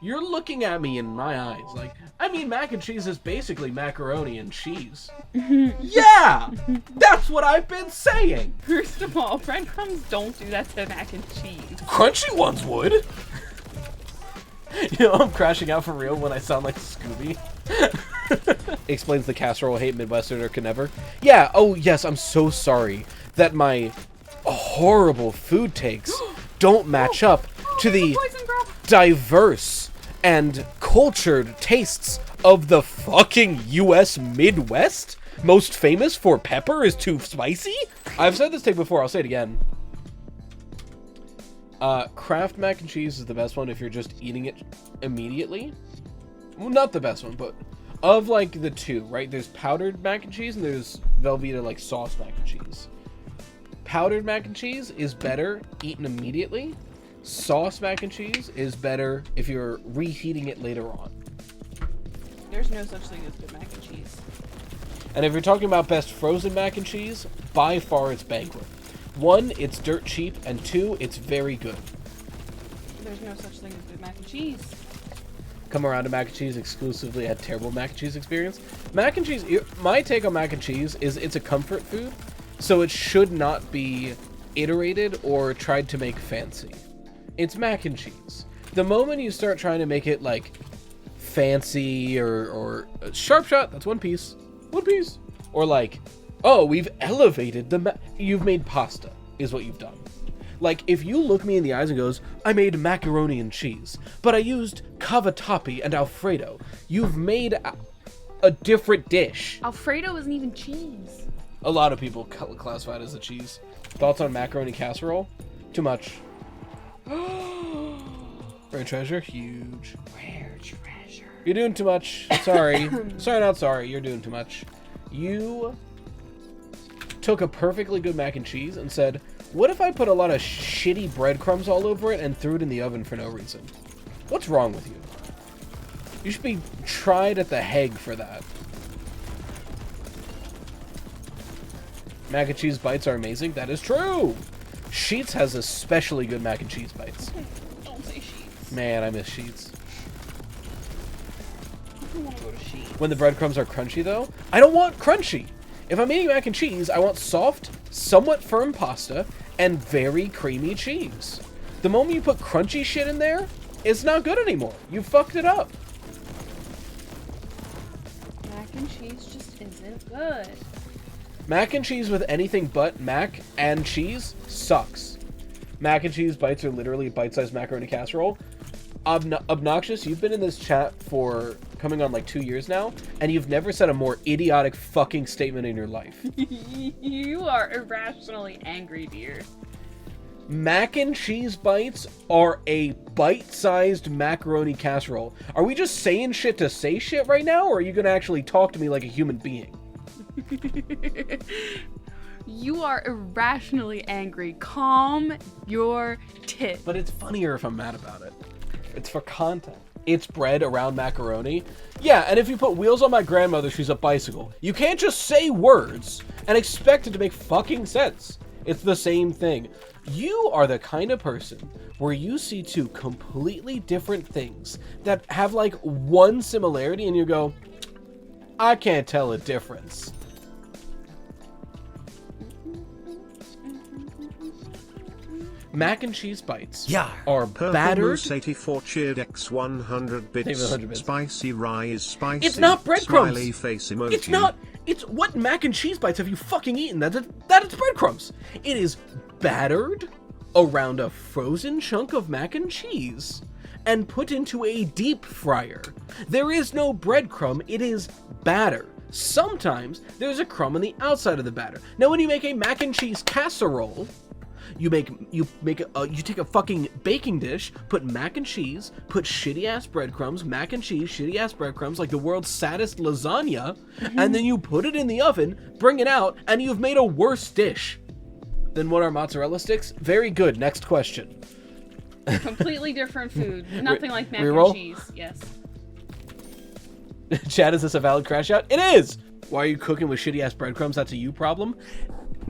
You're looking at me in my eyes like, I mean, mac and cheese is basically macaroni and cheese. Yeah! That's what I've been saying! First of all, breadcrumbs don't do that to mac and cheese. Crunchy ones would! You know, I'm crashing out for real when I sound like Scooby. Explains the casserole hate Midwesterner could never. Yeah, oh yes, I'm so sorry that my horrible food takes don't match up to the diverse and cultured tastes of the fucking US Midwest? Most famous for pepper is too spicy? I've said this take before, I'll say it again. Kraft mac and cheese is the best one if you're just eating it immediately. Well, not the best one, but of like the two, right? There's powdered mac and cheese and there's Velveeta like sauce mac and cheese. Powdered mac and cheese is better eaten immediately. Sauce mac and cheese is better if you're reheating it later on. There's no such thing as good mac and cheese. And if you're talking about best frozen mac and cheese, by far it's Banquet. 1, it's dirt cheap, and 2, it's very good. There's no such thing as good mac and cheese. Come around to mac and cheese exclusively had terrible mac and cheese experience. Mac and cheese, my take on mac and cheese is it's a comfort food, so it should not be iterated or tried to make fancy. It's mac and cheese. The moment you start trying to make it like fancy or sharp shot, that's one piece, or like, oh, we've elevated you've made pasta, is what you've done. Like, if you look me in the eyes and goes, I made macaroni and cheese, but I used cavatappi and Alfredo, you've made a different dish. Alfredo isn't even cheese. A lot of people classify it as a cheese. Thoughts on macaroni casserole? Too much. Rare treasure? Huge. Rare treasure. You're doing too much. Sorry. Sorry, not sorry. You're doing too much. You took a perfectly good mac and cheese and said, what if I put a lot of shitty breadcrumbs all over it and threw it in the oven for no reason? What's wrong with you? You should be tried at the Hague for that. Mac and cheese bites are amazing. That is true. Sheets has especially good mac and cheese bites. Don't say Sheets. Man, I miss Sheets. I don't want to go to Sheets. When the breadcrumbs are crunchy, though, I don't want crunchy. If I'm eating mac and cheese, I want soft, somewhat firm pasta and very creamy cheese. The moment you put crunchy shit in there, it's not good anymore. You fucked it up. Mac and cheese just isn't good. Mac and cheese with anything but mac and cheese sucks. Mac and cheese bites are literally bite-sized macaroni casserole. Obnoxious, you've been in this chat for coming on like 2 years now, and you've never said a more idiotic fucking statement in your life. You are irrationally angry, dear. Mac and cheese bites are a bite-sized macaroni casserole. Are we just saying shit to say shit right now, or are you gonna actually talk to me like a human being? You are irrationally angry. Calm your tit. But it's funnier if I'm mad about it. It's for content. It's bread around macaroni. Yeah, and if you put wheels on my grandmother, she's a bicycle. You can't just say words and expect it to make fucking sense. It's the same thing. You are the kind of person where you see two completely different things that have like one similarity and you go, I can't tell a difference. Mac and cheese bites are battered. 84 cheered X 100 bits. Spicy rye is spicy. It's not breadcrumbs. Smiley face emoji. It's not. It's what mac and cheese bites have you fucking eaten? That is breadcrumbs. It is battered around a frozen chunk of mac and cheese and put into a deep fryer. There is no breadcrumb. It is batter. Sometimes there's a crumb on the outside of the batter. Now, when you make a mac and cheese casserole, you take a fucking baking dish, put mac and cheese, put shitty ass breadcrumbs, mac and cheese, shitty ass breadcrumbs, like the world's saddest lasagna, and then you put it in the oven, bring it out, and you've made a worse dish. Then what are mozzarella sticks? Very good. Next question. Completely different food. Nothing like mac Reroll? and cheese. Yes. Chad, is this a valid crash out? It is! Why are you cooking with shitty ass breadcrumbs? That's a you problem.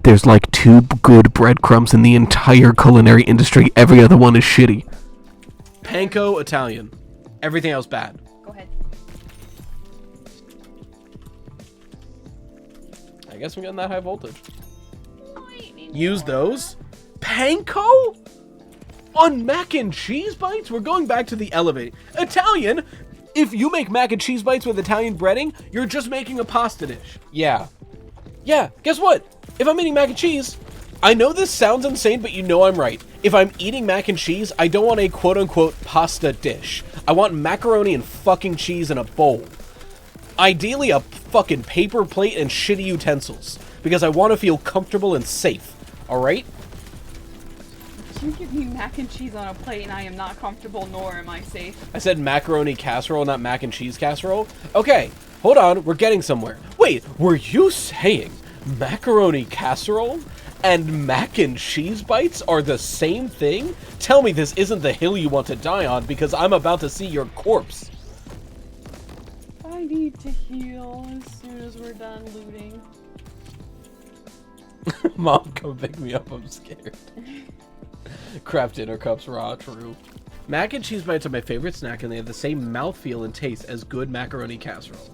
There's like 2 good breadcrumbs in the entire culinary industry. Every other one is shitty. Panko Italian. Everything else bad. Go ahead. I guess we're getting that high voltage. No, I ain't need Use more. those? Panko? On mac and cheese bites? We're going back to the elevating. Italian? If you make mac and cheese bites with Italian breading, you're just making a pasta dish. Yeah. Yeah, guess what? If I'm eating mac and cheese, I know this sounds insane, but you know I'm right. If I'm eating mac and cheese, I don't want a quote-unquote pasta dish. I want macaroni and fucking cheese in a bowl. Ideally, a fucking paper plate and shitty utensils. Because I want to feel comfortable and safe. Alright? You give me mac and cheese on a plate and I am not comfortable, nor am I safe. I said macaroni casserole, not mac and cheese casserole. Okay, hold on, we're getting somewhere. Wait, were you saying macaroni casserole and mac and cheese bites are the same thing? Tell me this isn't the hill you want to die on, because I'm about to see your corpse. I need to heal as soon as we're done looting. Mom, come pick me up, I'm scared. Kraft dinner cups raw, true. Mac and cheese bites are my favorite snack, and they have the same mouthfeel and taste as good macaroni casserole.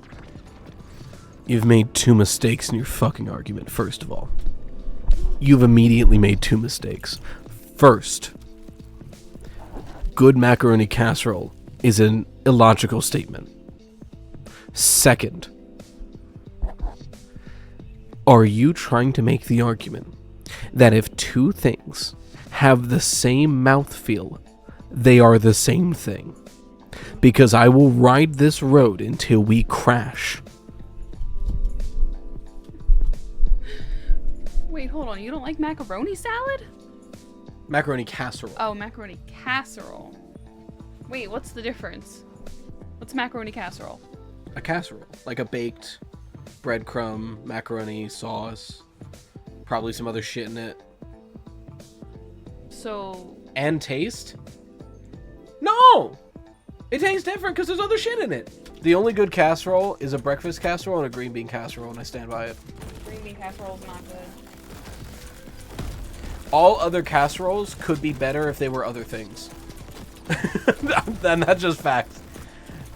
You've made two mistakes in your fucking argument, first of all. You've immediately made two mistakes. First, good macaroni casserole is an illogical statement. Second, are you trying to make the argument that if two things have the same mouthfeel, they are the same thing? Because I will ride this road until we crash. Wait, hold on. You don't like macaroni salad? Macaroni casserole. Oh, macaroni casserole. Wait, what's the difference? What's macaroni casserole? A casserole. Like a baked breadcrumb, macaroni sauce, probably some other shit in it. So... And taste? No! It tastes different because there's other shit in it. The only good casserole is a breakfast casserole and a green bean casserole, and I stand by it. green bean casserole is not good. All other casseroles could be better if they were other things. And that's just facts.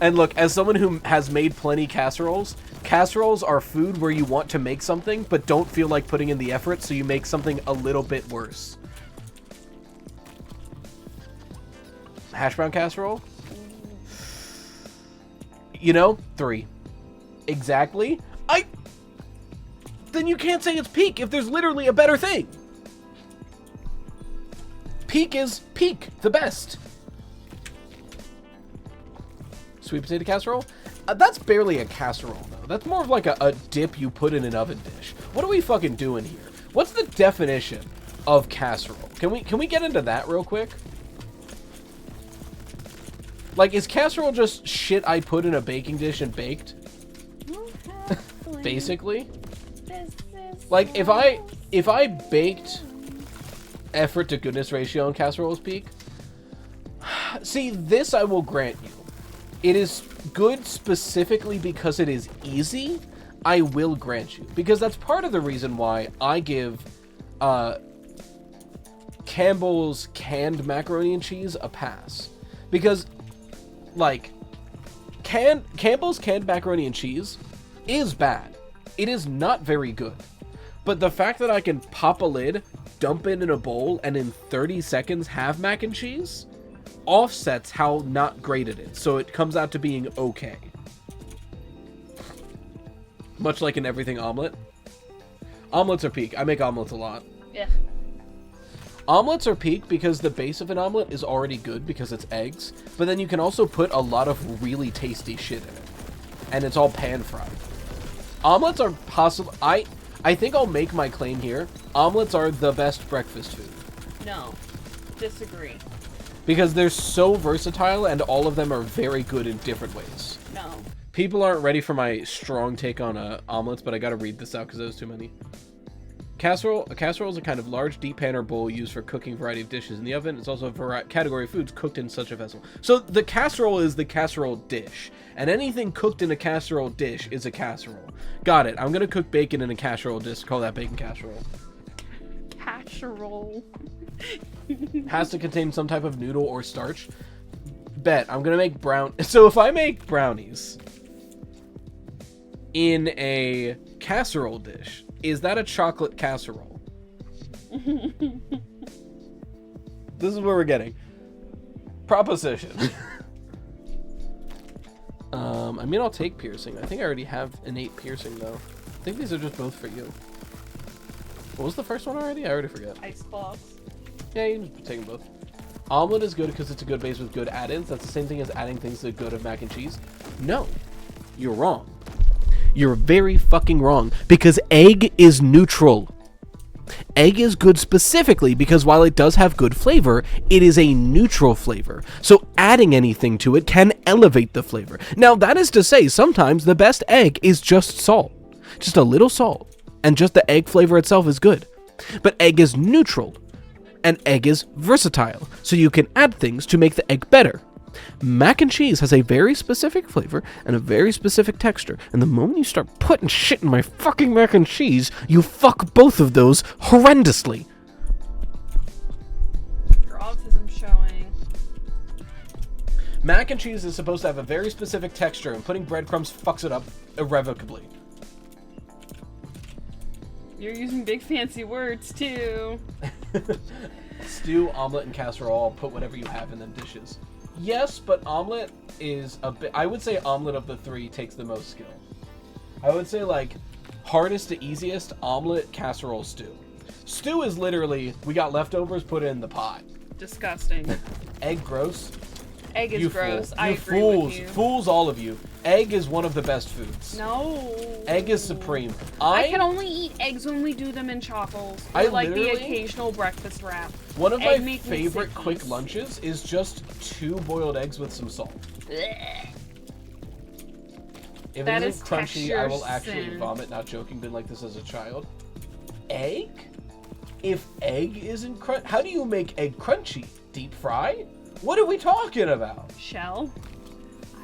And look, as someone who has made plenty casseroles, casseroles are food where you want to make something, but don't feel like putting in the effort, so you make something a little bit worse. Hash brown casserole? You know, 3. Exactly. Then you can't say it's peak if there's literally a better thing. Peak is peak, the best. Sweet potato casserole? That's barely a casserole, though. That's more of like a dip you put in an oven dish. What are we fucking doing here? What's the definition of casserole? Can we get into that real quick? Like, is casserole just shit I put in a baking dish and baked? Basically. Like, if I baked effort to goodness ratio on casseroles peak, see, this I will grant you. It is good specifically because it is easy. I will grant you, because that's part of the reason why I give Campbell's canned macaroni and cheese a pass. Because, like, Campbell's canned macaroni and cheese is bad. It is not very good. But the fact that I can pop a lid, dump it in a bowl, and in 30 seconds have mac and cheese offsets how not great it is. So it comes out to being okay. Much like an everything omelet. Omelets are peak. I make omelets a lot. Yeah. Omelets are peak because the base of an omelet is already good because it's eggs, but then you can also put a lot of really tasty shit in it. And it's all pan fried. Omelets are possible. I think I'll make my claim here. Omelets are the best breakfast food. No. Disagree. Because they're so versatile and all of them are very good in different ways. No. People aren't ready for my strong take on omelets, but I gotta read this out because there's too many. A casserole is a kind of large, deep pan or bowl used for cooking a variety of dishes in the oven. It's also a category of foods cooked in such a vessel. So the casserole is the casserole dish, and anything cooked in a casserole dish is a casserole. Got it. I'm gonna cook bacon in a casserole dish. Call that bacon casserole. Casserole. Has to contain some type of noodle or starch. Bet. I'm gonna make So if I make brownies in a casserole dish, is that a chocolate casserole? This is where we're getting. Proposition. I mean, I'll take piercing. I think I already have innate piercing, though. I think these are just both for you. What was the first one already? I already forgot. Ice claws. Yeah, you can take them both. Omelet is good because it's a good base with good add-ins. That's the same thing as adding things to the good of mac and cheese. No, you're wrong. You're very fucking wrong, because egg is neutral. Egg is good specifically because while it does have good flavor, it is a neutral flavor. So adding anything to it can elevate the flavor. Now, that is to say, sometimes the best egg is just salt. Just a little salt. And just the egg flavor itself is good. But egg is neutral. And egg is versatile. So you can add things to make the egg better. Mac and cheese has a very specific flavor and a very specific texture, and the moment you start putting shit in my fucking mac and cheese, you fuck both of those horrendously. Your autism showing. Mac and cheese is supposed to have a very specific texture, and putting breadcrumbs fucks it up irrevocably. You're using big fancy words, too. Stew, omelet, and casserole. I'll put whatever you have in them dishes. Yes, but omelet is a bit... I would say omelet of the three takes the most skill. I would say, like, hardest to easiest, omelet, casserole, stew. Stew is literally, we got leftovers, put it in the pot. Disgusting. Egg gross. Egg is gross. Fool. I You agree fools. with you. Fools, all of you. Egg is one of the best foods. No. Egg is supreme. I can only eat eggs when we do them in chockles. I Or like the literally- occasional breakfast wrap. One of Egg my make me favorite sick. quick lunches is just 2 boiled eggs with some salt. Blech. If That it is isn't crunchy, I will actually sin. vomit. Not joking, been like this as a child. Egg? If egg isn't crunchy, how do you make egg crunchy? Deep fry? What are we talking about? Shell.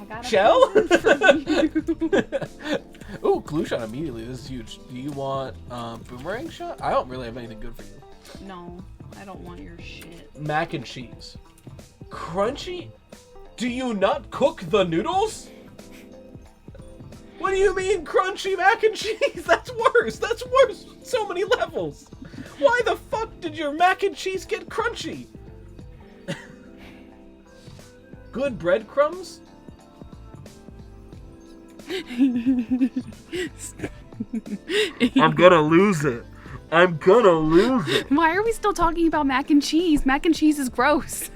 I got a Shell? present for you. Ooh, glue shot immediately. This is huge. Do you want boomerang shot? I don't really have anything good for you. No, I don't want your shit. Mac and cheese. Crunchy? Do you not cook the noodles? What do you mean crunchy mac and cheese? That's worse. That's worse. So many levels. Why the fuck did your mac and cheese get crunchy? Good breadcrumbs? I'm gonna lose it. I'm gonna lose it. Why are we still talking about mac and cheese? Mac and cheese is gross.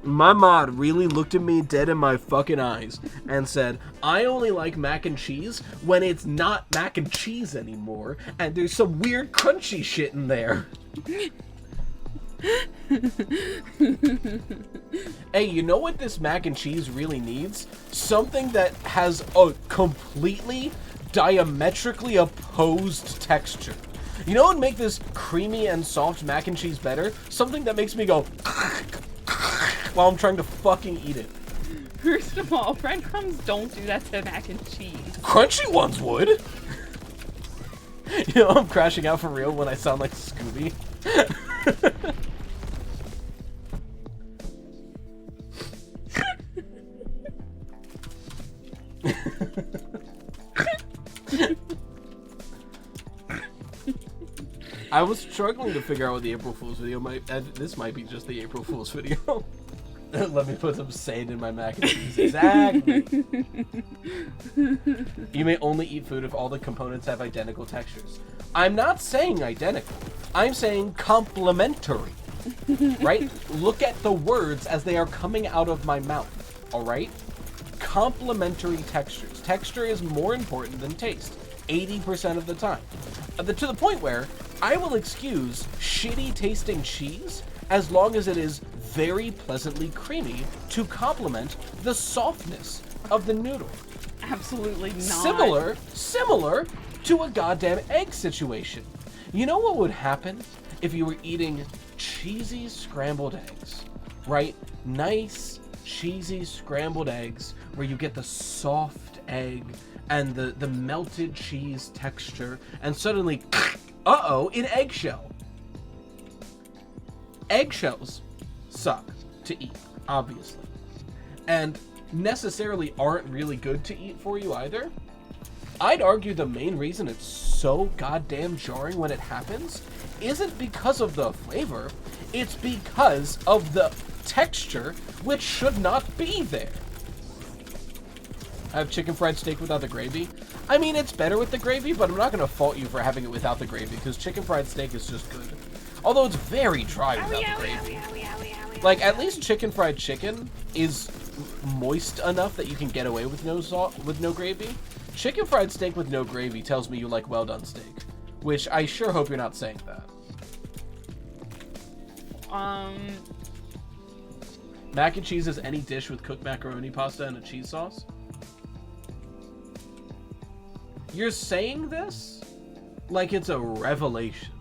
My mod really looked at me dead in my fucking eyes and said, I only like mac and cheese when it's not mac and cheese anymore and there's some weird crunchy shit in there. Hey, you know what this mac and cheese really needs? Something that has a completely diametrically opposed texture. You know what would make this creamy and soft mac and cheese better? Something that makes me go while I'm trying to fucking eat it. First of all, breadcrumbs don't do that to mac and cheese. Crunchy ones would. You know, I'm crashing out for real when I sound like Scooby. I was struggling to figure out what the April Fool's video might... this might be just the April Fool's video. Let me put some sand in my mac and cheese. Exactly. You may only eat food if all the components have identical textures. I'm not saying identical. I'm saying complementary. Right? Look at the words as they are coming out of my mouth. Alright? Complementary textures. Texture is more important than taste. 80% of the time. To the point where I will excuse shitty tasting cheese as long as it is very pleasantly creamy to complement the softness of the noodle. Absolutely not. Similar to a goddamn egg situation. You know what would happen if you were eating cheesy scrambled eggs, right? Nice, cheesy scrambled eggs where you get the soft egg and the melted cheese texture, and suddenly, uh-oh, an eggshell. Eggshells suck to eat. obviously, and necessarily aren't really good to eat for you either. I'd argue the main reason it's so goddamn jarring when it happens isn't because of the flavor, it's because of the texture, which should not be there. I have chicken fried steak without the gravy. I mean, it's better with the gravy, but I'm not going to fault you for having it without the gravy, because chicken fried steak is just good. Although it's very dry without the gravy. Like, at least chicken fried chicken is moist enough that you can get away with no gravy. Chicken fried steak with no gravy tells me you like well done steak, which I sure hope you're not saying that. Mac and cheese is any dish with cooked macaroni pasta and a cheese sauce? You're saying this like it's a revelation.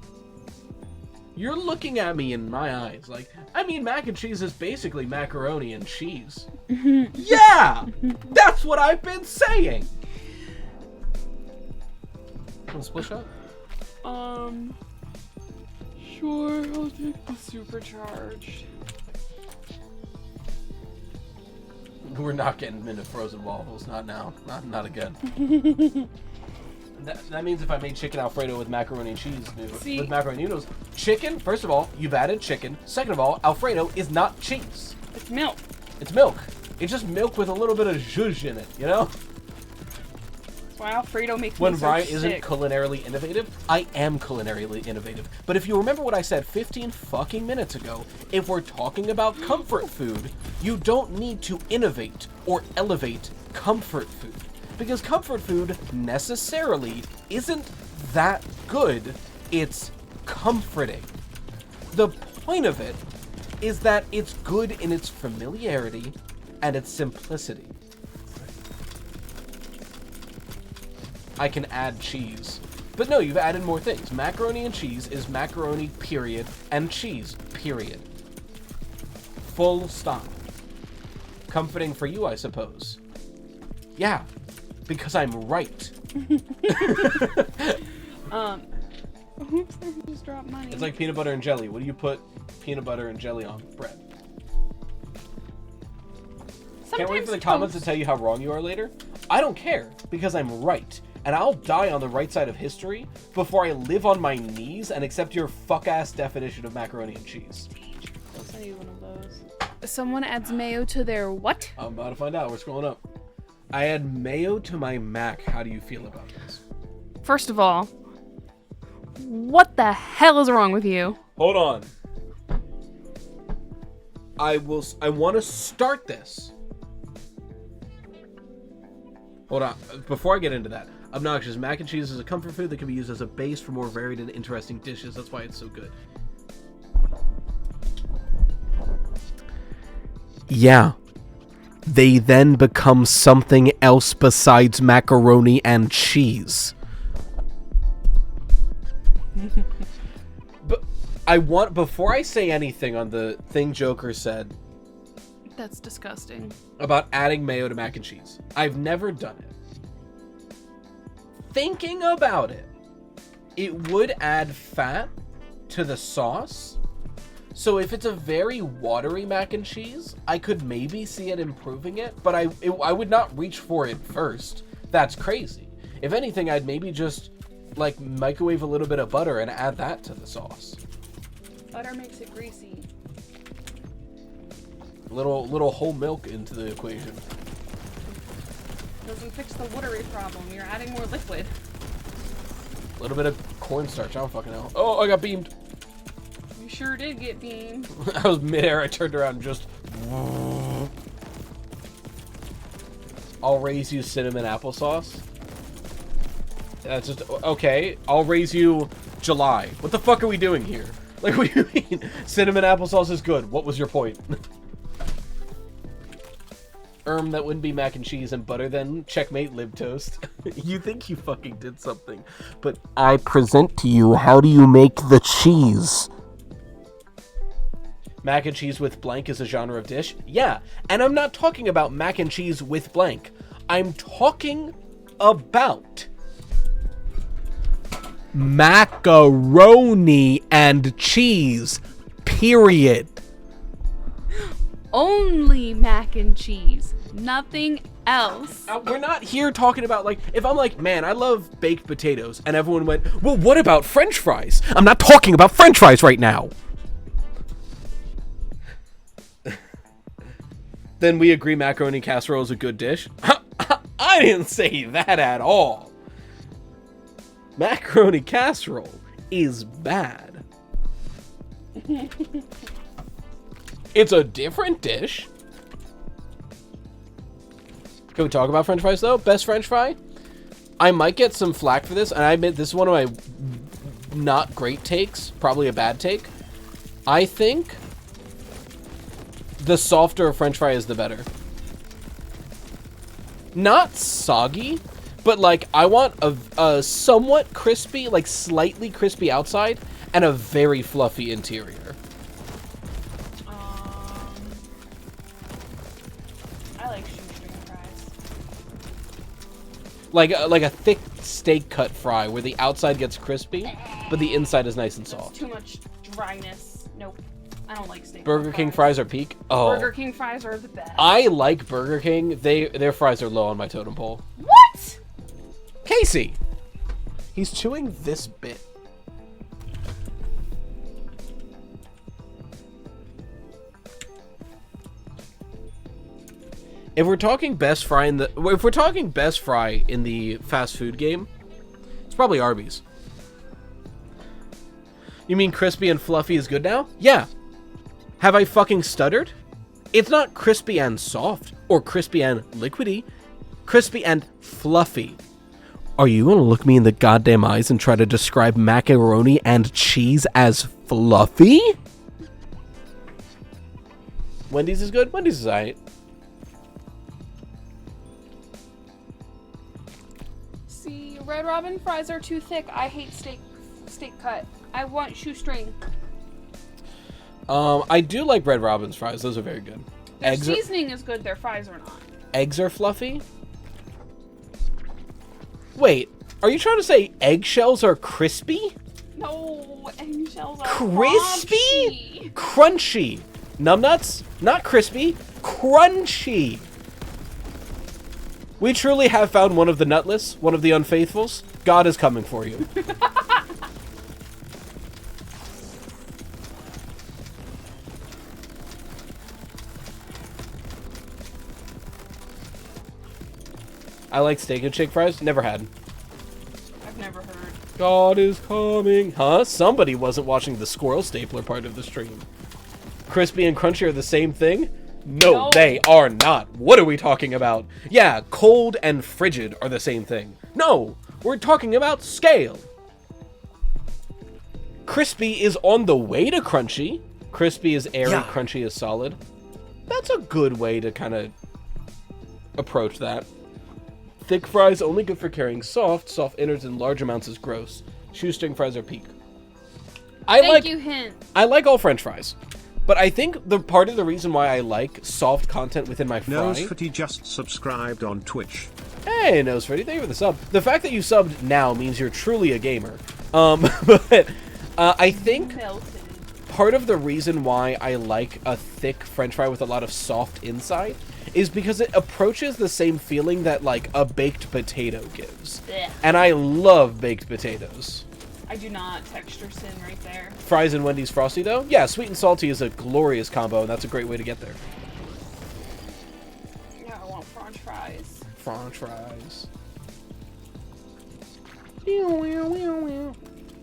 You're looking at me in my eyes like, I mean, mac and cheese is basically macaroni and cheese. Yeah! That's what I've been saying! Want a split shot? Sure, I'll take the supercharged. We're not getting into frozen waffles. Not now. Not again. That means if I made chicken Alfredo with macaroni and cheese, with macaroni noodles. Chicken, first of all, you've added chicken. Second of all, Alfredo is not cheese. It's milk. It's milk. It's just milk with a little bit of zhuzh in it, you know? That's why Alfredo makes when me so Rye sick. isn't culinarily innovative, I am culinarily innovative. But if you remember what I said 15 fucking minutes ago, if we're talking about comfort food, you don't need to innovate or elevate comfort food. Because comfort food necessarily isn't that good, it's comforting. The point of it is that it's good in its familiarity and its simplicity. I can add cheese. But no, you've added more things. Macaroni and cheese is macaroni, period, and cheese, period. Full stop. Comforting for you, I suppose. Yeah, because I'm right. Oops, I just dropped money. It's like peanut butter and jelly. What do you put peanut butter and jelly on? Bread. Can't wait for the comments to tell you how wrong you are later. I don't care, because I'm right. And I'll die on the right side of history before I live on my knees and accept your fuck-ass definition of macaroni and cheese. I'll send you one of those. Someone adds mayo to their what? I'm about to find out. We're scrolling up. I add mayo to my mac. How do you feel about this? First of all, what the hell is wrong with you? Hold on. I want to start this. Hold on. Before I get into that, obnoxious. Mac and cheese is a comfort food that can be used as a base for more varied and interesting dishes. That's why it's so good. Yeah. They then become something else besides macaroni and cheese. But before I say anything on the thing Joker said, that's disgusting, about adding mayo to mac and cheese, I've never done it. Thinking about it, it would add fat to the sauce. So if it's a very watery mac and cheese, I could maybe see it improving it, but I would not reach for it first. That's crazy. If anything, I'd maybe just like microwave a little bit of butter and add that to the sauce. Butter makes it greasy. Little whole milk into the equation. Doesn't fix the watery problem. You're adding more liquid. A little bit of cornstarch. I don't fucking know. Oh, I got beamed. You sure did get beamed. I was midair. I turned around and just. I'll raise you cinnamon applesauce. That's just okay. I'll raise you July. What the fuck are we doing here? Like, what do you mean? Cinnamon applesauce is good. What was your point? That wouldn't be mac and cheese and butter then. Checkmate, RyeToast. You think you fucking did something, but I present to you, how do you make the cheese? Mac and cheese with blank is a genre of dish? Yeah, and I'm not talking about mac and cheese with blank. I'm talking about macaroni and cheese, period. only mac and cheese, nothing else. We're not here talking about, like, if I'm like, man, I love baked potatoes, and everyone went, well, what about French fries? I'm not talking about French fries right now. Then we agree macaroni casserole is a good dish. I didn't say that at all. Macaroni casserole is bad. It's a different dish. Can we talk about French fries, though? Best French fry? I might get some flack for this, and I admit this is one of my not great takes. Probably a bad take. I think the softer a French fry is, the better. Not soggy, but, like, I want a somewhat crispy, like, slightly crispy outside, and a very fluffy interior. I like shoestring fries. Like a thick steak cut fry where the outside gets crispy, but the inside is nice and soft. Too much dryness. Nope. I don't like steak. Burger King fries are peak. Oh. Burger King fries are the best. I like Burger King. Their fries are low on my totem pole. What? Casey! He's chewing this bit. If we're talking best fry in the fast food game, it's probably Arby's. You mean crispy and fluffy is good now? Yeah. Have I fucking stuttered? It's not crispy and soft, or crispy and liquidy. Crispy and fluffy. Are you gonna look me in the goddamn eyes and try to describe macaroni and cheese as fluffy? Wendy's is good? Wendy's is alright. See, Red Robin fries are too thick. I hate steak cut. I want shoestring. I do like Red Robin's fries. Those are very good. Their seasoning is good. Their fries are not. Eggs are fluffy? Wait, are you trying to say eggshells are crispy? No, eggshells are crispy? Crunchy. Numbnuts? Not crispy. Crunchy. We truly have found one of the nutless, one of the unfaithfuls. God is coming for you. I like Steak and Shake fries. Never had. I've never heard. God is coming. Huh? Somebody wasn't watching the squirrel stapler part of the stream. Crispy and crunchy are the same thing? No, they are not. What are we talking about? Yeah, cold and frigid are the same thing. No, we're talking about scale. Crispy is on the way to crunchy. Crispy is airy, yeah. Crunchy is solid. That's a good way to kind of approach that. Thick fries only good for carrying soft. Soft innards in large amounts is gross. Shoestring fries are peak. Thank you, hint. I like all French fries. But I think the part of the reason why I like soft content within my fry... Nosefooty just subscribed on Twitch. Hey, Nosefooty, thank you for the sub. The fact that you subbed now means you're truly a gamer. But I think part of the reason why I like a thick French fry with a lot of soft inside is because it approaches the same feeling that, like, a baked potato gives. Ugh. And I love baked potatoes. I do not. Texture sin right there. Fries and Wendy's Frosty, though? Yeah, sweet and salty is a glorious combo, and that's a great way to get there. Yeah, I want French fries. French fries.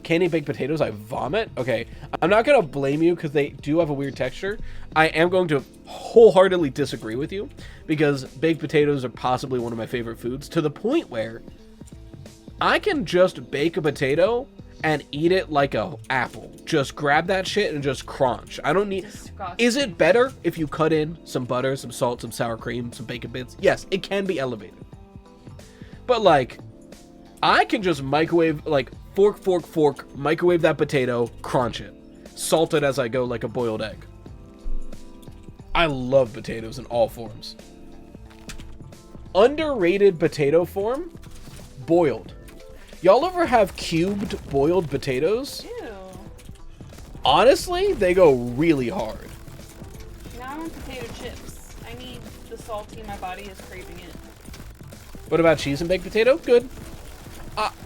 Candy baked potatoes, I vomit? Okay, I'm not going to blame you because they do have a weird texture. I am going to wholeheartedly disagree with you because baked potatoes are possibly one of my favorite foods, to the point where I can just bake a potato and eat it like a apple. Just grab that shit and just crunch. I don't need... Disgusting. Is it better if you cut in some butter, some salt, some sour cream, some bacon bits? Yes, it can be elevated. But, like, I can just microwave, like, fork, microwave that potato, crunch it. Salt it as I go like a boiled egg. I love potatoes in all forms. Underrated potato form? Boiled. Y'all ever have cubed boiled potatoes? Ew. Honestly, they go really hard. Now I want potato chips. I need the salty. My body is craving it. What about cheese and baked potato? Good.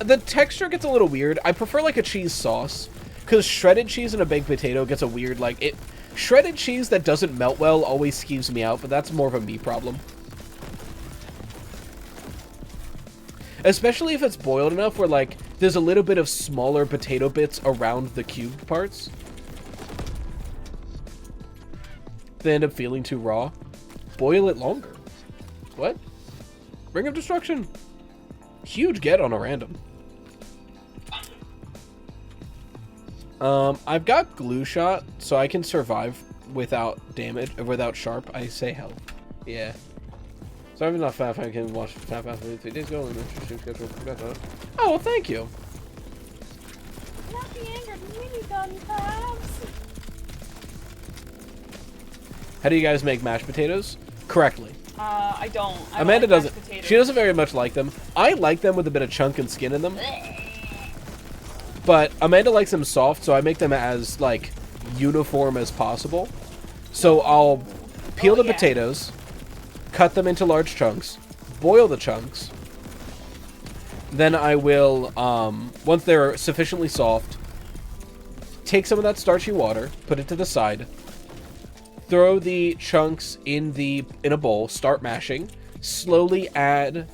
The texture gets a little weird. I prefer like a cheese sauce, because shredded cheese and a baked potato gets a weird shredded cheese that doesn't melt well always skeeves me out, but that's more of a me problem. Especially if it's boiled enough where like there's a little bit of smaller potato bits around the cubed parts. They end up feeling too raw. Boil it longer. What? Ring of Destruction. Huge get on a random. I've got glue shot, so I can survive without damage, without sharp. I say health. Yeah. Sorry if not fat. I can watch Fat 3 days ago. Oh, well, thank you. Not the anger, mini gun tabs. How do you guys make mashed potatoes? Correctly. I don't. Amanda like doesn't. She doesn't very much like them. I like them with a bit of chunk and skin in them. But Amanda likes them soft, so I make them as, like, uniform as possible. So I'll peel the potatoes, cut them into large chunks, boil the chunks. Then I will, once they're sufficiently soft, take some of that starchy water, put it to the side, throw the chunks in a bowl, start mashing, slowly add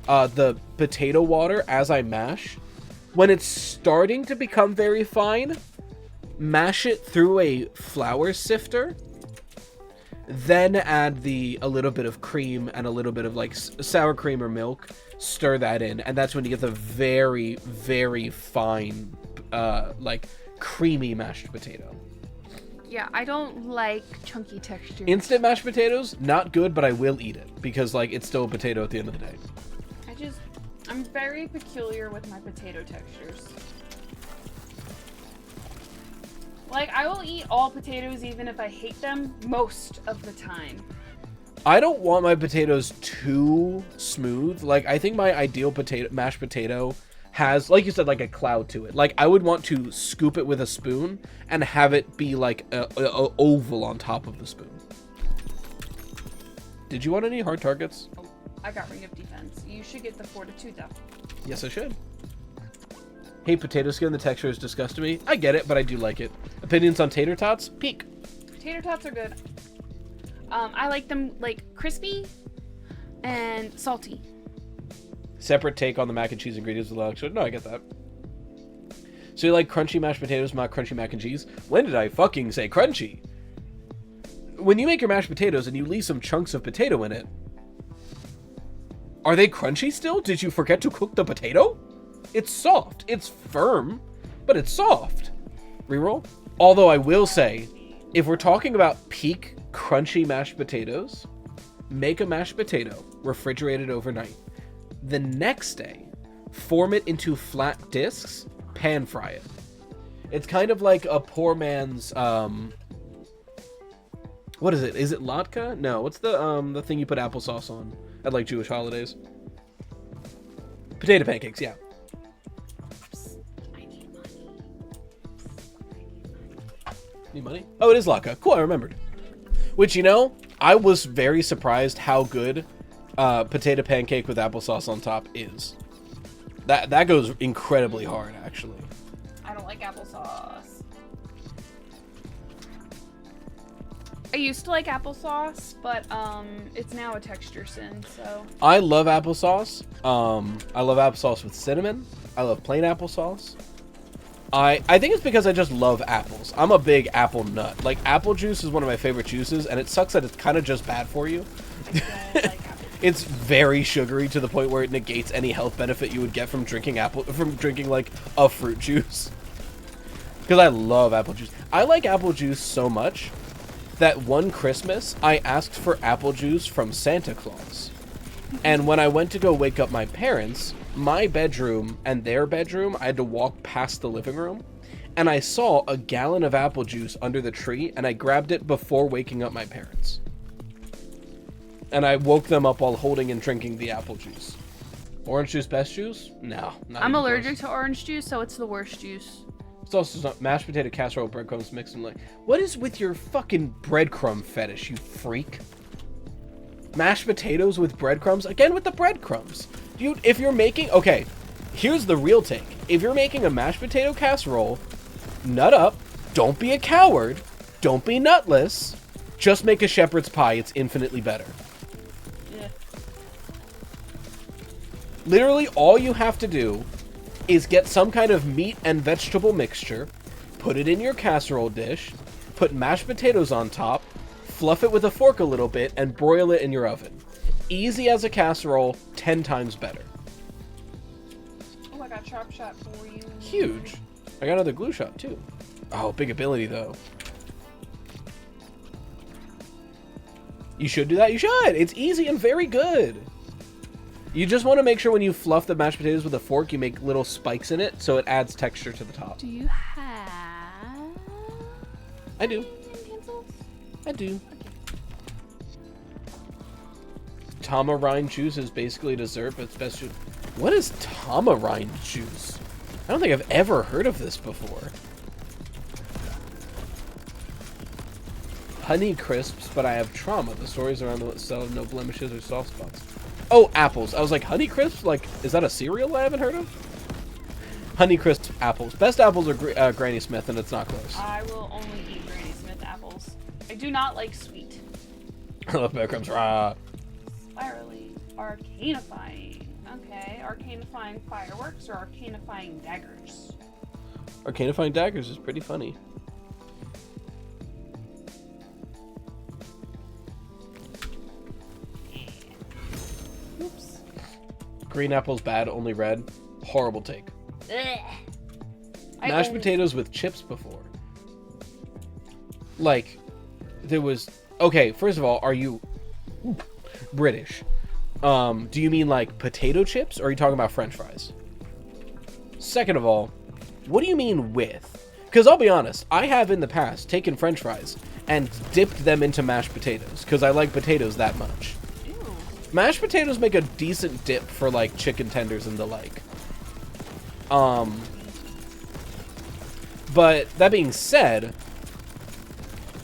the potato water as I mash. When it's starting to become very fine, mash it through a flour sifter, then add a little bit of cream and a little bit of like sour cream or milk, stir that in, and that's when you get the very, very fine, like creamy mashed potato. Yeah, I don't like chunky texture. Instant mashed potatoes, not good, but I will eat it because like it's still a potato at the end of the day. I'm very peculiar with my potato textures. Like, I will eat all potatoes even if I hate them most of the time. I don't want my potatoes too smooth. Like, I think my ideal mashed potato has, like you said, like a cloud to it. Like, I would want to scoop it with a spoon and have it be like a oval on top of the spoon. Did you want any hard targets? Oh, I got Ring of Defense. You should get the Fortitude though. Yes, I should. Hey, potato skin, the texture is disgusting me. I get it, but I do like it. Opinions on tater tots? Peak. Tater tots are good. I like them like crispy and salty. Separate take on the mac and cheese ingredients with Alexa. No, I get that. So you like crunchy mashed potatoes, not crunchy mac and cheese? When did I fucking say crunchy? When you make your mashed potatoes and you leave some chunks of potato in it, are they crunchy still? Did you forget to cook the potato? It's soft. It's firm, but it's soft. Reroll. Although I will say, if we're talking about peak crunchy mashed potatoes, make a mashed potato, refrigerate it overnight. The next day, form it into flat discs, pan fry it. It's kind of like a poor man's, what is it? Is it latke? No, what's the thing you put applesauce on at like Jewish holidays? Potato pancakes, yeah. Need money? Oh, it is latke. Cool, I remembered. Which, you know, I was very surprised how good potato pancake with applesauce on top is. That goes incredibly hard, actually. I don't like applesauce. I used to like applesauce, but it's now a texture sin, so. I love applesauce. I love applesauce with cinnamon. I love plain applesauce. I think it's because I just love apples. I'm a big apple nut. Like, apple juice is one of my favorite juices, and it sucks that it's kind of just bad for you. It's very sugary to the point where it negates any health benefit you would get from drinking like a fruit juice. Because I love apple juice. I like apple juice so much that one Christmas I asked for apple juice from Santa Claus. And when I went to go wake up my parents, my bedroom and their bedroom, I had to walk past the living room, and I saw a gallon of apple juice under the tree, and I grabbed it before waking up my parents. And I woke them up while holding and drinking the apple juice. Orange juice, best juice? No. I'm allergic to orange juice, so it's the worst juice. It's also mashed potato casserole, breadcrumbs mixed in like... What is with your fucking breadcrumb fetish, you freak? Mashed potatoes with breadcrumbs? Again with the breadcrumbs. Dude, if you're making... Okay, here's the real take. If you're making a mashed potato casserole, nut up. Don't be a coward. Don't be nutless. Just make a shepherd's pie. It's infinitely better. Yeah. Literally, all you have to do is get some kind of meat and vegetable mixture, put it in your casserole dish, put mashed potatoes on top, fluff it with a fork a little bit, and broil it in your oven. Easy as a casserole, 10 times better. Oh, I got sharp shot for you. Huge. I got another glue shot, too. Oh, big ability, though. You should do that? You should! It's easy and very good. You just want to make sure when you fluff the mashed potatoes with a fork, you make little spikes in it, so it adds texture to the top. Do you have... I do. utensils? I do. Okay. Tamarind juice is basically dessert, but it's best... What is tamarind juice? I don't think I've ever heard of this before. Honey crisps, but I have trauma. The stories around the cell have no blemishes or soft spots. Oh, apples. I was like, Honey Crisp? Like, is that a cereal I haven't heard of? Honey Crisp apples. Best apples are Granny Smith, and it's not close. I will only eat Granny Smith apples. I do not like sweet. I love breadcrumbs. Rah. Spirally. Arcanifying. Okay. Arcanifying fireworks or arcanifying daggers? Arcanifying daggers is pretty funny. Oops. Green apple's bad, only red. Horrible take. Ugh. Mashed potatoes with chips before. Like, there was... Okay, first of all, are you British? Do you mean like potato chips, or are you talking about French fries? Second of all, what do you mean with? Because I'll be honest, I have in the past taken French fries and dipped them into mashed potatoes, because I like potatoes that much. Ew. Mashed potatoes make a decent dip for like chicken tenders and the like. But that being said,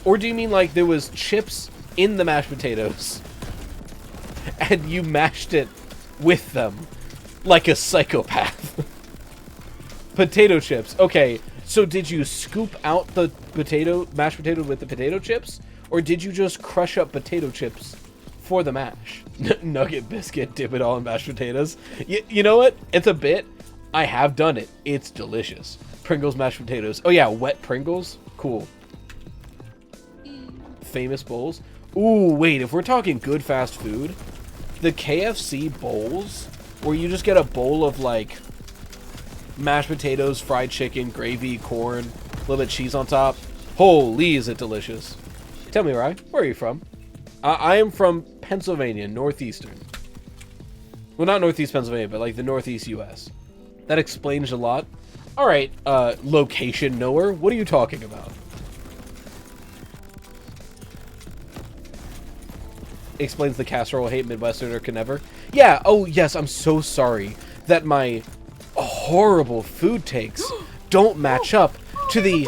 or do you mean like there was chips in the mashed potatoes and you mashed it with them like a psychopath? Potato chips. Okay, so did you scoop out the mashed potato with the potato chips, or did you just crush up potato chips for the mash? Nugget biscuit, dip it all in mashed potatoes. You know what? It's a bit. I have done it. It's delicious. Pringles mashed potatoes. Oh yeah, wet Pringles. Cool. Famous bowls. Ooh, wait, if we're talking good fast food, the KFC bowls, where you just get a bowl of like mashed potatoes, fried chicken, gravy, corn, a little bit of cheese on top. Holy, is it delicious. Tell me, Rye, where are you from? I am from Pennsylvania, northeastern. Well, not northeast Pennsylvania, but like the northeast US. That explains a lot. All right, location knower, what are you talking about? Explains the casserole hate Midwesterner can never. Yeah, oh yes, I'm so sorry that my horrible food takes don't match up to the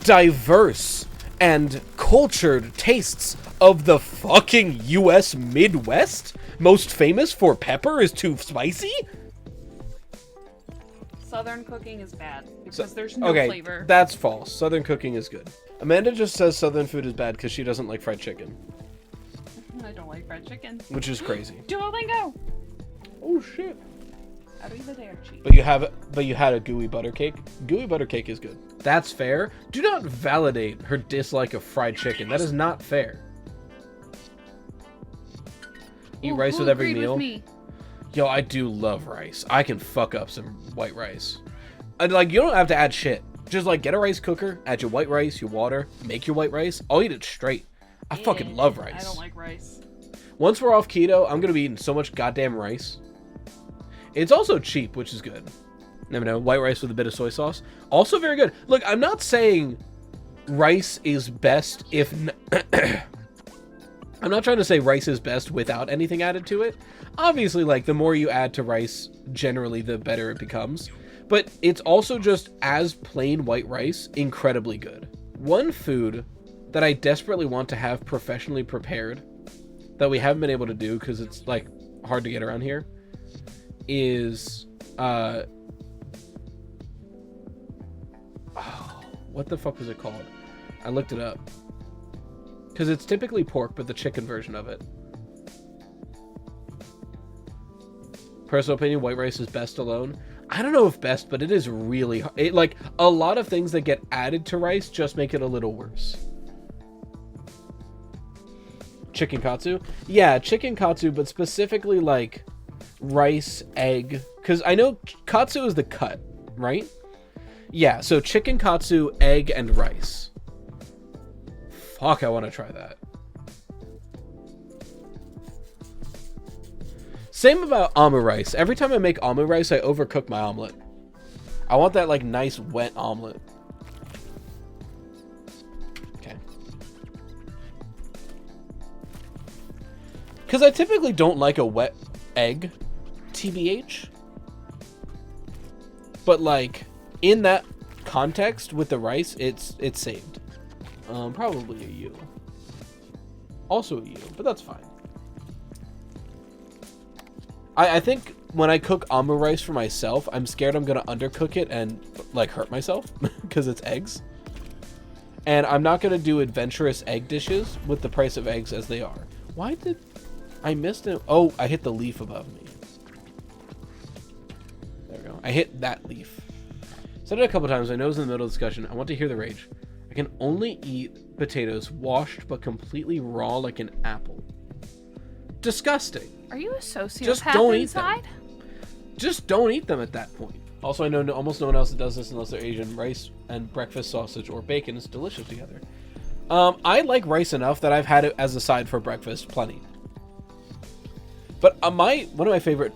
diverse and cultured tastes of the fucking US Midwest. Most famous for pepper is too spicy? Southern cooking is bad because there's no flavor. That's false. Southern cooking is good. Amanda just says Southern food is bad because she doesn't like fried chicken. I don't like fried chicken. Which is crazy. Duolingo! Oh shit. I'll be the dare cheat. But you had a gooey butter cake. Gooey butter cake is good. That's fair. Do not validate her dislike of fried chicken. That is not fair. Eat rice with every meal. With me? Yo, I do love rice. I can fuck up some white rice. And like, you don't have to add shit. Just like get a rice cooker, add your white rice, your water, make your white rice. I'll eat it straight. I fucking love rice. I don't like rice. Once we're off keto, I'm gonna be eating so much goddamn rice. It's also cheap, which is good. Never know, white rice with a bit of soy sauce. Also very good. Look, I'm not saying rice is best if... I'm not trying to say rice is best without anything added to it. Obviously, like, the more you add to rice, generally, the better it becomes. But it's also just as plain white rice, incredibly good. One food that I desperately want to have professionally prepared that we haven't been able to do because it's like hard to get around here is what the fuck was it called? I looked it up. Because it's typically pork, but the chicken version of it. Personal opinion, white rice is best alone. I don't know if best, but it is really hard. Like, a lot of things that get added to rice just make it a little worse. Chicken katsu? Yeah, chicken katsu, but specifically, like, rice, egg. Because I know katsu is the cut, right? Yeah, so chicken katsu, egg, and rice. Fuck, I want to try that. Same about omelet rice. Every time I make omelet rice, I overcook my omelet. I want that, like, nice, wet omelet. Okay. Because I typically don't like a wet egg, TBH. But, like, in that context with the rice, it's saved. Probably a U. Also a U, but that's fine. I think when I cook omelet rice for myself, I'm scared I'm gonna undercook it and, like, hurt myself because it's eggs. And I'm not gonna do adventurous egg dishes with the price of eggs as they are. Why did I miss it? Oh, I hit the leaf above me. There we go. I hit that leaf. Said it a couple times. I know it was in the middle of the discussion. I want to hear the rage. I can only eat potatoes washed but completely raw like an apple. Disgusting. Are you a sociopath Just don't inside? eat them. Just don't eat them at that point. Also, I know almost no one else that does this unless they're Asian. Rice and breakfast sausage or bacon is delicious together. I like rice enough that I've had it as a side for breakfast plenty. But one of my favorite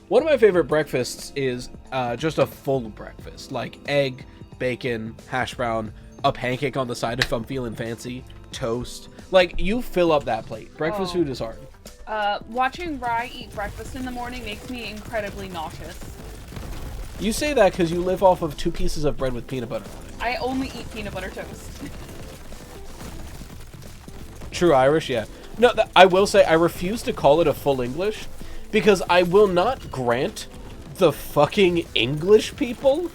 One of my favorite breakfasts is just a full breakfast, like egg, bacon, hash brown, a pancake on the side if I'm feeling fancy, toast. Like, you fill up that plate. Breakfast food is hard. Watching Rye eat breakfast in the morning makes me incredibly nauseous. You say that because you live off of 2 pieces of bread with peanut butter on it. I only eat peanut butter toast. True Irish, yeah. No, I will say I refuse to call it a full English because I will not grant the fucking English people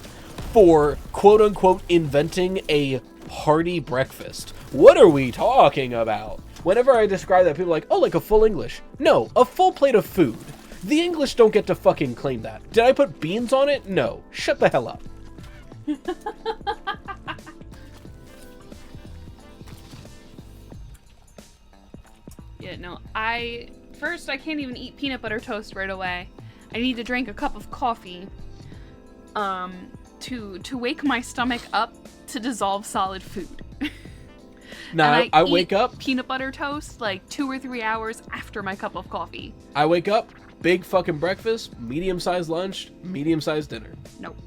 for quote-unquote inventing a hearty breakfast. What are we talking about? Whenever I describe that, people are like, oh, like a full English. No, a full plate of food. The English don't get to fucking claim that. Did I put beans on it? No. Shut the hell up. Yeah, no, first, I can't even eat peanut butter toast right away. I need to drink a cup of coffee to wake my stomach up to dissolve solid food. Nah, I wake up peanut butter toast like 2 or 3 hours after my cup of coffee. I wake up, big fucking breakfast, medium-sized lunch, medium-sized dinner. Nope.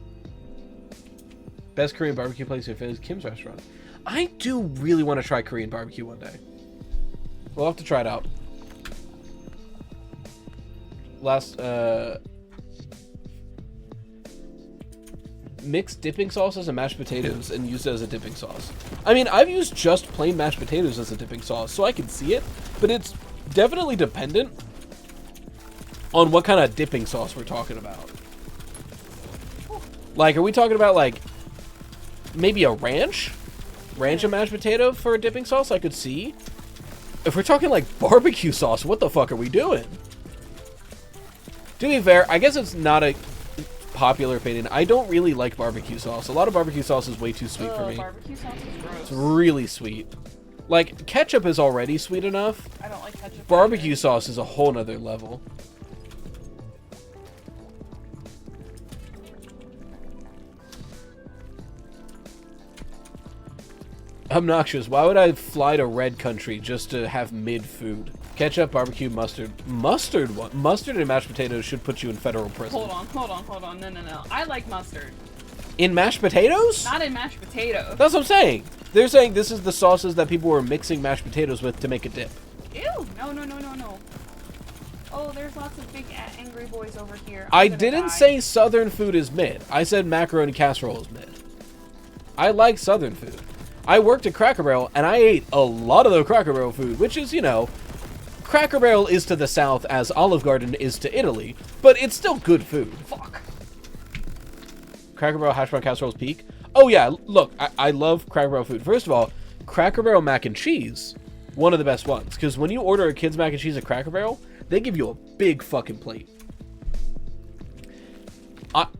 Best Korean barbecue place is Kim's restaurant. I do really want to try Korean barbecue one day. We'll have to try it out. Mixed dipping sauces and mashed potatoes and used it as a dipping sauce. I mean, I've used just plain mashed potatoes as a dipping sauce, so I can see it, but it's definitely dependent on what kind of dipping sauce we're talking about. Like, are we talking about, like, maybe a ranch and mashed potato for a dipping sauce? I could see. If we're talking, like, barbecue sauce, what the fuck are we doing? To be fair, I guess it's not a popular opinion. I don't really like barbecue sauce. A lot of barbecue sauce is way too sweet for me. Barbecue sauce is gross. It's really sweet. Like, ketchup is already sweet enough. I don't like ketchup. Barbecue sauce is a whole nother level. Obnoxious. Why would I fly to red country just to have mid food? Ketchup, barbecue, mustard. Mustard what? Mustard and mashed potatoes should put you in federal prison. Hold on. No. I like mustard. In mashed potatoes? Not in mashed potatoes. That's what I'm saying. They're saying this is the sauces that people were mixing mashed potatoes with to make a dip. Ew. No. Oh, there's lots of big angry boys over here. I didn't say Southern food is mid. I said macaroni casserole is mid. I like Southern food. I worked at Cracker Barrel, and I ate a lot of the Cracker Barrel food, which is, you know, Cracker Barrel is to the south as Olive Garden is to Italy, but it's still good food. Fuck. Cracker Barrel hash brown casseroles peak. Oh yeah, look, I love Cracker Barrel food. First of all, Cracker Barrel mac and cheese, one of the best ones, because when you order a kid's mac and cheese at Cracker Barrel, they give you a big fucking plate.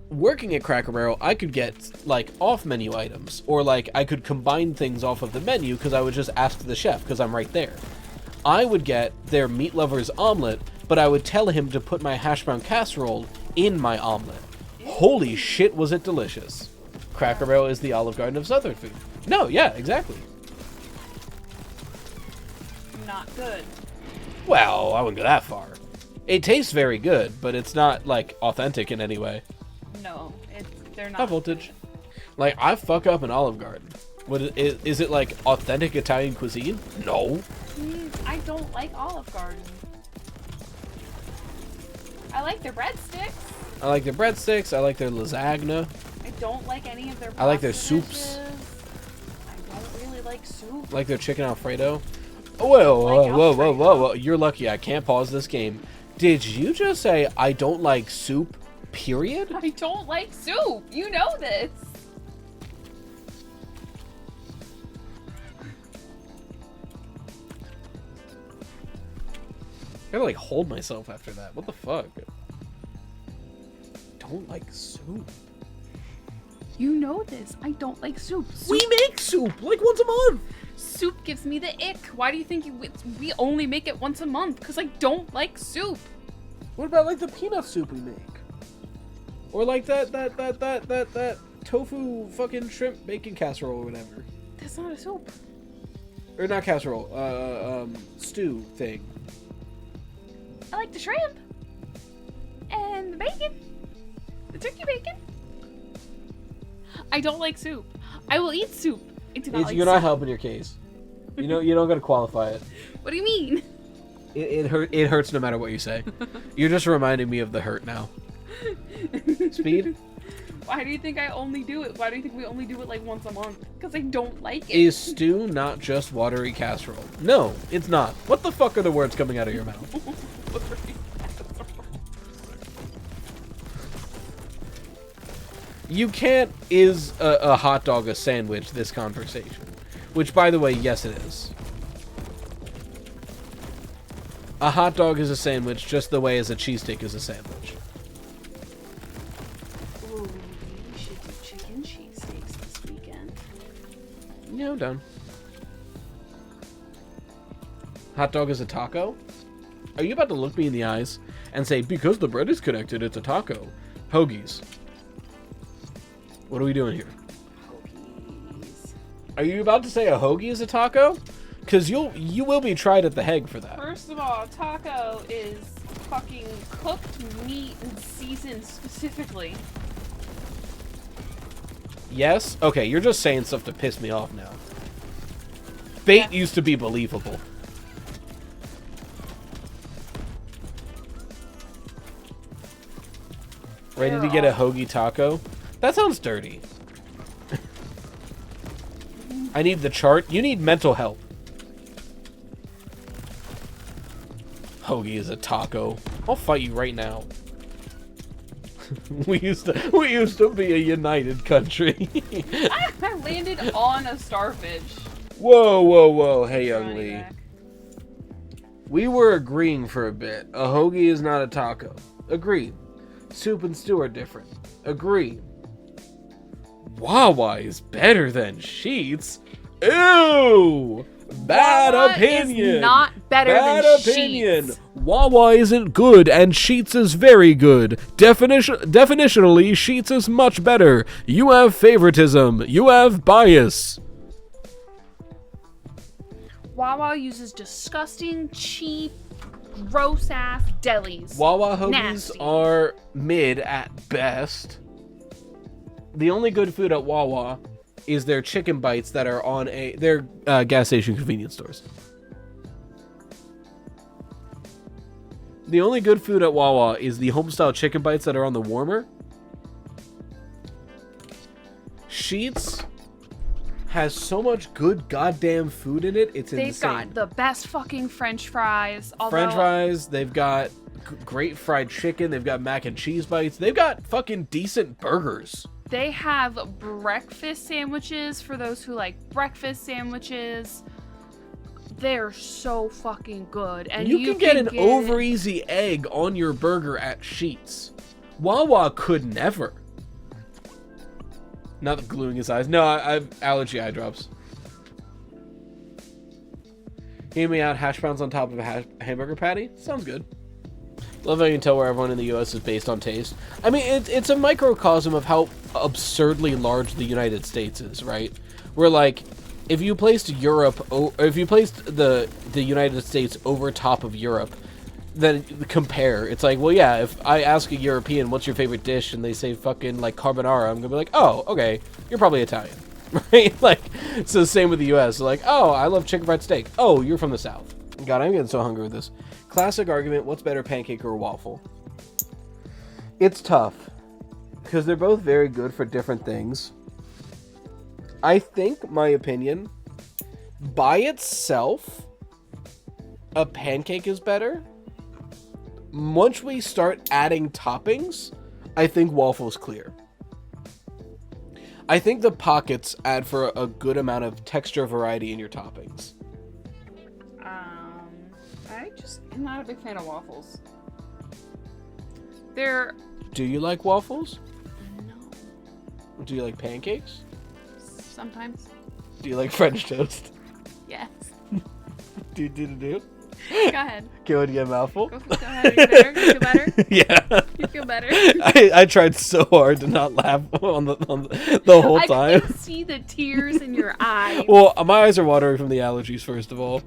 Working at Cracker Barrel, I could get, like, off-menu items, or, like, I could combine things off of the menu because I would just ask the chef, because I'm right there. I would get their meat lover's omelet, but I would tell him to put my hash brown casserole in my omelet. Holy shit, was it delicious. Cracker Barrel is the Olive Garden of Southern food. No, yeah, exactly. Not good. Well, I wouldn't go that far. It tastes very good, but it's not, like, authentic in any way. No, they're not. High voltage. Like, I fuck up an Olive Garden. What is it, like, authentic Italian cuisine? No. I don't like Olive Garden. I like their breadsticks. I like their breadsticks. I like their lasagna. I don't like any of their I like their pasta soups. dishes. I don't really like soup. Like their chicken Alfredo. Whoa, Like whoa. You're lucky I can't pause this game. Did you just say I don't like soup, period? I don't like soup. You know this. I gotta, like, hold myself after that. What the fuck? Don't like soup. You know this. I don't like soup. We make soup, like, once a month. Soup gives me the ick. Why do you think we only make it once a month? Because I don't like soup. What about, like, the peanut soup we make? Or, like, that tofu fucking shrimp bacon casserole or whatever. That's not a soup. Or not casserole, stew thing. I like the shrimp. And the bacon. The turkey bacon. I don't like soup. I will eat soup. I do not like You're soup. not helping your case. You know, you don't gotta qualify it. What do you mean? It hurts no matter what you say. You're just reminding me of the hurt now. Speed? Why do you think I only do it? Why do you think we only do it like once a month? Because I don't like it. Is stew not just watery casserole? No, it's not. What the fuck are the words coming out of your mouth? You can't is a hot dog a sandwich this conversation. Which, by the way, yes it is. A hot dog is a sandwich just the way as a cheesesteak is a sandwich. Ooh, we should do chicken cheesesteaks this weekend. Yeah, I'm done. Hot dog is a taco? Are you about to look me in the eyes and say, because the bread is connected, it's a taco? Hoagies. What are we doing here? Hoagies. Are you about to say a hoagie is a taco? Because you will be tried at the Hague for that. First of all, taco is fucking cooked meat and seasoned specifically. Yes? Okay, you're just saying stuff to piss me off now. Bait used to be believable. Ready to get a hoagie taco? That sounds dirty. I need the chart. You need mental help. Hoagie is a taco. I'll fight you right now. we used to be a united country. I landed on a starfish. Whoa. Hey, young Running Lee. back. We were agreeing for a bit. A hoagie is not a taco. Agreed. Soup and stew are different. Agreed. Wawa is better than Sheets. Ew! Bad Wawa opinion. Is not better Bad than opinion. Sheets. Wawa isn't good and Sheets is very good. Definitionally, Sheets is much better. You have favoritism. You have bias. Wawa uses disgusting, cheap, gross-ass delis. Wawa hoagies Nasty. are mid at best. The only good food at Wawa is their chicken bites that are on their gas station convenience stores. The only good food at Wawa is the homestyle chicken bites that are on the warmer. Sheets has so much good goddamn food in it. It's insane. They've got the best fucking French fries. French fries. They've got great fried chicken. They've got mac and cheese bites. They've got fucking decent burgers. They have breakfast sandwiches for those who like breakfast sandwiches. They're so fucking good. And you can get an over easy egg on your burger at Sheetz. Wawa could never. Not gluing his eyes. No, I've allergy eye drops. Hear me out. Hash browns on top of a hamburger patty. Sounds good. Love how you can tell where everyone in the U.S. is based on taste. I mean, it's a microcosm of how absurdly large the United States is, right? Where, like, if you placed Europe, or if you placed the United States over top of Europe, then compare. It's like, well, yeah, if I ask a European, what's your favorite dish, and they say fucking, like, carbonara, I'm gonna be like, oh, okay, you're probably Italian, right? Like, it's the same with the U.S. Like, oh, I love chicken fried steak. Oh, you're from the South. God, I'm getting so hungry with this. Classic argument, what's better, pancake or waffle? It's tough, because they're both very good for different things. I think, my opinion, by itself, a pancake is better. Once we start adding toppings, I think waffle's clear. I think the pockets add for a good amount of texture variety in your toppings. I'm not a big fan of waffles. Do you like waffles? No. Do you like pancakes? Sometimes. Do you like French toast? Yes. Do? Go ahead. Go ahead and get a mouthful? Go ahead. You better? You feel better? Yeah. You feel better? I tried so hard to not laugh on the whole time. I can see the tears in your eyes. Well, my eyes are watering from the allergies, first of all.